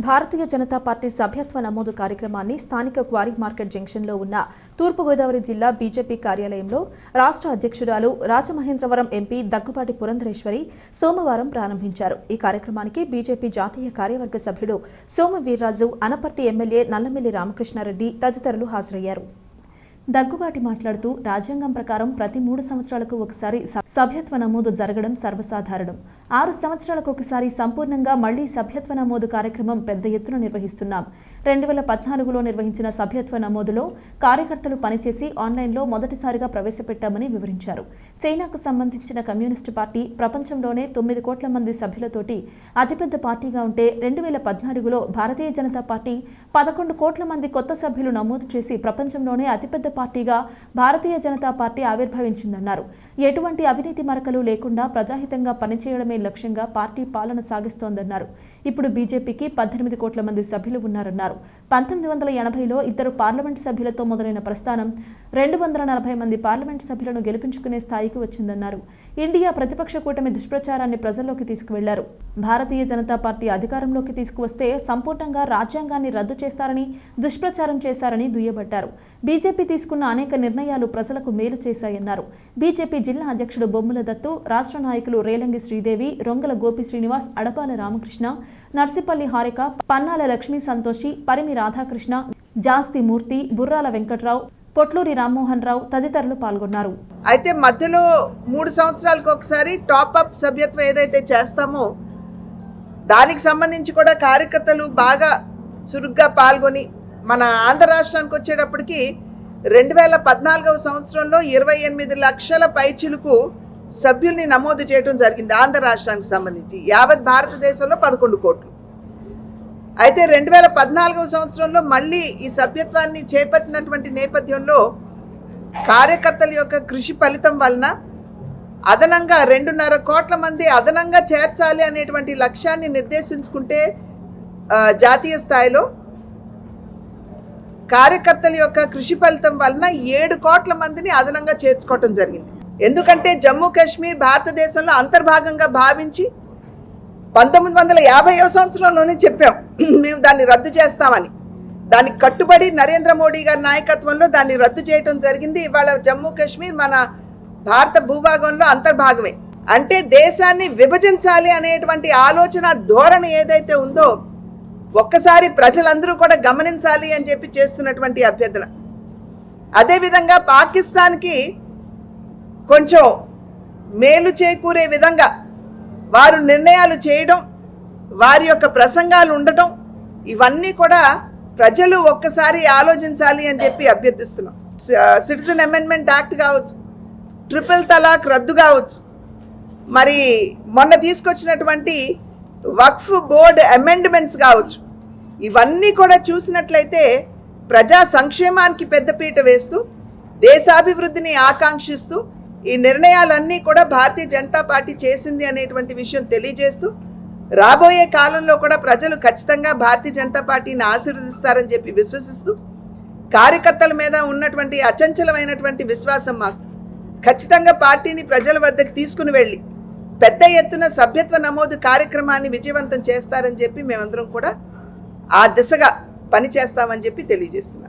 Bharatiya Janata party సభ్యత్వ నమోదు కార్యక్రమాన్ని స్థానిక క్వారీ మార్కెట్ జంక్షన్లో ఉన్న తూర్పుగోదావరి జిల్లా బీజేపీ కార్యాలయంలో రాష్ట్ర అధ్యక్షురాలు రాజమహేంద్రవరం ఎంపీ దగ్గుబాటి పురంధరేశ్వరి సోమవారం ప్రారంభించారు. ఈ కార్యక్రమానికి బీజేపీ జాతీయ కార్యవర్గ సభ్యుడు సోమ వీర్రాజు, అనపర్తి ఎమ్మెల్యే నల్లమిల్లి రామకృష్ణారెడ్డి తదితరులు హాజరయ్యారు. దగ్గుబాటి మాట్లాడుతూ రాజ్యాంగం ప్రకారం ప్రతి 3 సంవత్సరాలకు ఒకసారి సభ్యత్వ నమోదు జరగడం సర్వసాధారణం. 6 సంవత్సరాలకు ఒకసారి సంపూర్ణంగా మళ్లీ సభ్యత్వ నమోదు కార్యక్రమం పెద్ద ఎత్తున నిర్వహిస్తున్నాం. 2014లో నిర్వహించిన సభ్యత్వ నమోదులో కార్యకర్తలు పనిచేసి ఆన్లైన్లో మొదటిసారిగా ప్రవేశపెట్టామని వివరించారు. చైనాకు సంబంధించిన కమ్యూనిస్టు పార్టీ ప్రపంచంలోనే 9 కోట్ల మంది సభ్యులతోటి అతిపెద్ద పార్టీగా ఉంటే 2014లో భారతీయ జనతా పార్టీ 11 కోట్ల మంది కొత్త సభ్యులు నమోదు చేసి ప్రపంచంలోనే అతిపెద్ద పార్టీగా భారతీయ జనతా పార్టీ ఆవిర్భవించిందన్నారు. ఎటువంటి అవినీతి మరకలు లేకుండా ప్రజాహితంగా పనిచేయడమే లక్ష్యంగా పార్టీ పాలన సాగిస్తోందన్నారు. ఇప్పుడు బీజేపీకి 18 కోట్ల మంది సభ్యులు ఉన్నారన్నారు. 1980లో 2 పార్లమెంటు సభ్యులతో మొదలైన ప్రస్థానం 240 మంది పార్లమెంటు సభ్యులను గెలిపించుకునే స్థాయికి వచ్చిందన్నారు. ఇండియా ప్రతిపక్ష కూటమి దుష్ప్రచారాన్ని ప్రజల్లోకి తీసుకువెళ్లారు. భారతీయ జనతా పార్టీ అధికారంలోకి తీసుకువస్తే సంపూర్ణంగా రాజ్యాంగాన్ని రద్దు చేస్తారని దుష్ప్రచారం చేశారని దుయ్యబట్టారు. బీజేపీ తీసుకున్న అనేక నిర్ణయాలు ప్రజలకు మేలు చేశాయన్నారు. బీజేపీ జిల్లా అధ్యక్షుడు బొమ్మల దత్తు, రాష్ట్ర నాయకులు రేలంగి శ్రీదేవి, రొంగల గోపి శ్రీనివాస్, అడపాల రామకృష్ణ, నర్సిపల్లి హారిక, పన్నాల లక్ష్మీ సంతోషి, పరిమి రాధాకృష్ణ, జాస్తి మూర్తి, బుర్రాల వెంకట్రావు, పొట్లూరి రామ్మోహన్ రావు తదితరులు పాల్గొన్నారు. అయితే మధ్యలో 3 సంవత్సరాలకు ఒకసారి టాప్అప్ సభ్యత్వం ఏదైతే చేస్తామో దానికి సంబంధించి కూడా కార్యకర్తలు బాగా చురుగ్గా పాల్గొని మన ఆంధ్ర రాష్ట్రానికి వచ్చేటప్పటికి 2014వ సంవత్సరంలో 28 లక్షల పైచిలుకు సభ్యుల్ని నమోదు చేయడం జరిగింది. ఆంధ్ర రాష్ట్రానికి సంబంధించి యావత్ భారతదేశంలో 11 కోట్లు. అయితే 2014వ సంవత్సరంలో మళ్ళీ ఈ సభ్యత్వాన్ని చేపట్టినటువంటి నేపథ్యంలో కార్యకర్తల యొక్క కృషి ఫలితం వలన అదనంగా 2.5 కోట్ల మంది అదనంగా చేర్చాలి అనేటువంటి లక్ష్యాన్ని నిర్దేశించుకుంటే జాతీయ స్థాయిలో కార్యకర్తల యొక్క కృషి ఫలితం వలన 7 కోట్ల మందిని అదనంగా చేర్చుకోవటం జరిగింది. ఎందుకంటే జమ్మూ కాశ్మీర్ భారతదేశంలో అంతర్భాగంగా భావించి 1950వ సంవత్సరంలోనే చెప్పాం మేము దాన్ని రద్దు చేస్తామని. దానికి కట్టుబడి నరేంద్ర మోడీ గారి నాయకత్వంలో దాన్ని రద్దు చేయటం జరిగింది. ఇవాళ జమ్మూ కాశ్మీర్ మన భారత భూభాగంలో అంతర్భాగమే. అంటే దేశాన్ని విభజించాలి అనేటువంటి ఆలోచన ధోరణి ఏదైతే ఉందో ఒక్కసారి ప్రజలందరూ కూడా గమనించాలి అని చెప్పి చేస్తున్నటువంటి అభ్యర్థన. అదేవిధంగా పాకిస్తాన్కి కొంచెం మేలు చేకూరే విధంగా వారు నిర్ణయాలు చేయడం, వారి యొక్క ప్రసంగాలు ఉండటం, ఇవన్నీ కూడా ప్రజలు ఒక్కసారి ఆలోచించాలి అని చెప్పి అభ్యర్థిస్తున్నాం. సిటిజన్ అమెండ్మెంట్ యాక్ట్ కావచ్చు, ట్రిపుల్ తలాక్ రద్దు కావచ్చు, మరి మొన్న తీసుకొచ్చినటువంటి వక్ఫ్ బోర్డ్ అమెండ్మెంట్స్ కావచ్చు, ఇవన్నీ కూడా చూసినట్లయితే ప్రజా సంక్షేమానికి పెద్దపీట వేస్తూ దేశాభివృద్ధిని ఆకాంక్షిస్తూ ఈ నిర్ణయాలన్నీ కూడా భారతీయ జనతా పార్టీ చేసింది అనేటువంటి విషయం తెలియజేస్తూ రాబోయే కాలంలో కూడా ప్రజలు ఖచ్చితంగా భారతీయ జనతా పార్టీని ఆశీర్వదిస్తారని చెప్పి విశ్వసిస్తూ కార్యకర్తల మీద ఉన్నటువంటి అచంచలమైనటువంటి విశ్వాసం మాకు ఖచ్చితంగా పార్టీని ప్రజల వద్దకు తీసుకుని వెళ్ళి పెద్ద ఎత్తున సభ్యత్వ నమోదు కార్యక్రమాన్ని విజయవంతం చేస్తారని చెప్పి మేమందరం కూడా ఆ దిశగా పనిచేస్తామని చెప్పి తెలియజేస్తున్నాం.